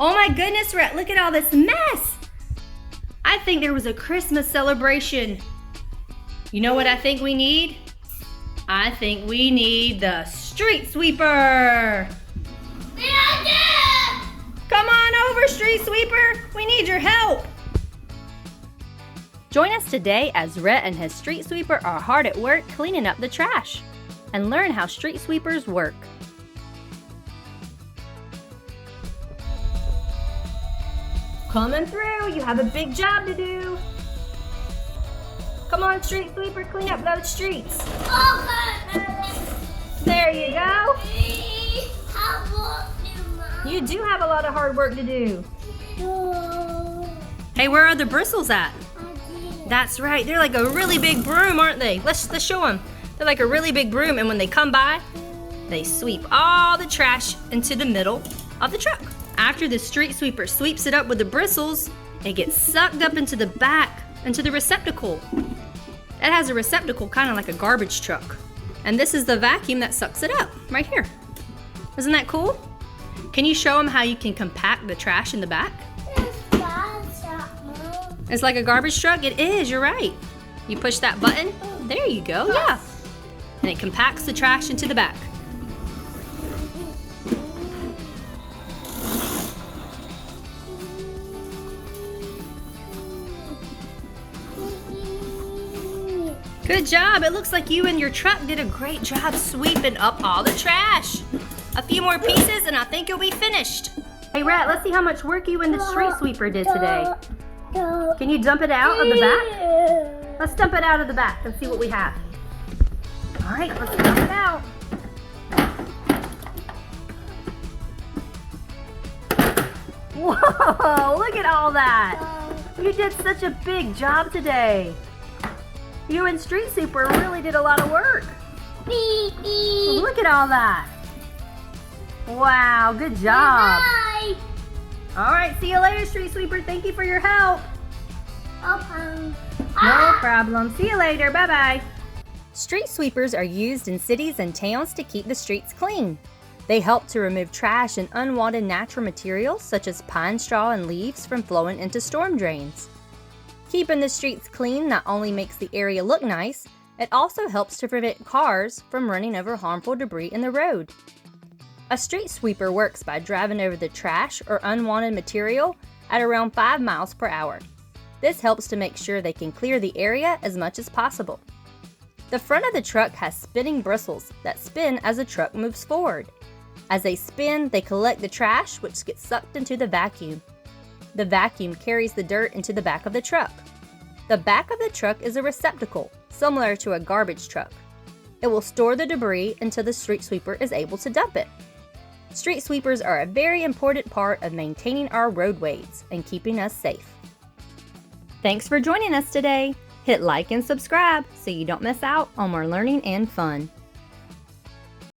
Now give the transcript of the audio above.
Oh my goodness, Rhett, look at all this mess. I think there was a Christmas celebration. You know what I think we need? I think we need the street sweeper. Come on over, street sweeper. We need your help. Join us today as Rhett and his street sweeper are hard at work cleaning up the trash, and learn how street sweepers work. Coming through, you have a big job to do. Come on, street sweeper, clean up those streets. There you go. You do have a lot of hard work to do. Hey, where are the bristles at? That's right, they're like a really big broom, aren't they? Let's show them. They're like a really big broom, and when they come by, they sweep all the trash into the middle of the truck. After the street sweeper sweeps it up with the bristles, it gets sucked up into the back, into the receptacle. It has a receptacle kind of like a garbage truck. And this is the vacuum that sucks it up, right here. Isn't that cool? Can you show them how you can compact the trash in the back? It's like a garbage truck? It is, you're right. You push that button, there you go, yeah. And it compacts the trash into the back. Good job. It looks like you and your truck did a great job sweeping up all the trash. A few more pieces and I think you'll be finished. Hey, Rhett, let's see how much work you and the street sweeper did today. Can you dump it out of the back? Let's dump it out of the back and see what we have. All right, let's dump it out. Whoa, look at all that. You did such a big job today. You and street sweeper really did a lot of work. Look at all that. Wow, good job. Bye. All right, see you later, street sweeper. Thank you for your help. No problem. See you later. Bye-bye. Street sweepers are used in cities and towns to keep the streets clean. They help to remove trash and unwanted natural materials such as pine straw and leaves from flowing into storm drains. Keeping the streets clean not only makes the area look nice, it also helps to prevent cars from running over harmful debris in the road. A street sweeper works by driving over the trash or unwanted material at around 5 miles per hour. This helps to make sure they can clear the area as much as possible. The front of the truck has spinning bristles that spin as the truck moves forward. As they spin, they collect the trash, which gets sucked into the vacuum. The vacuum carries the dirt into the back of the truck. The back of the truck is a receptacle, similar to a garbage truck. It will store the debris until the street sweeper is able to dump it. Street sweepers are a very important part of maintaining our roadways and keeping us safe. Thanks for joining us today. Hit like and subscribe so you don't miss out on more learning and fun.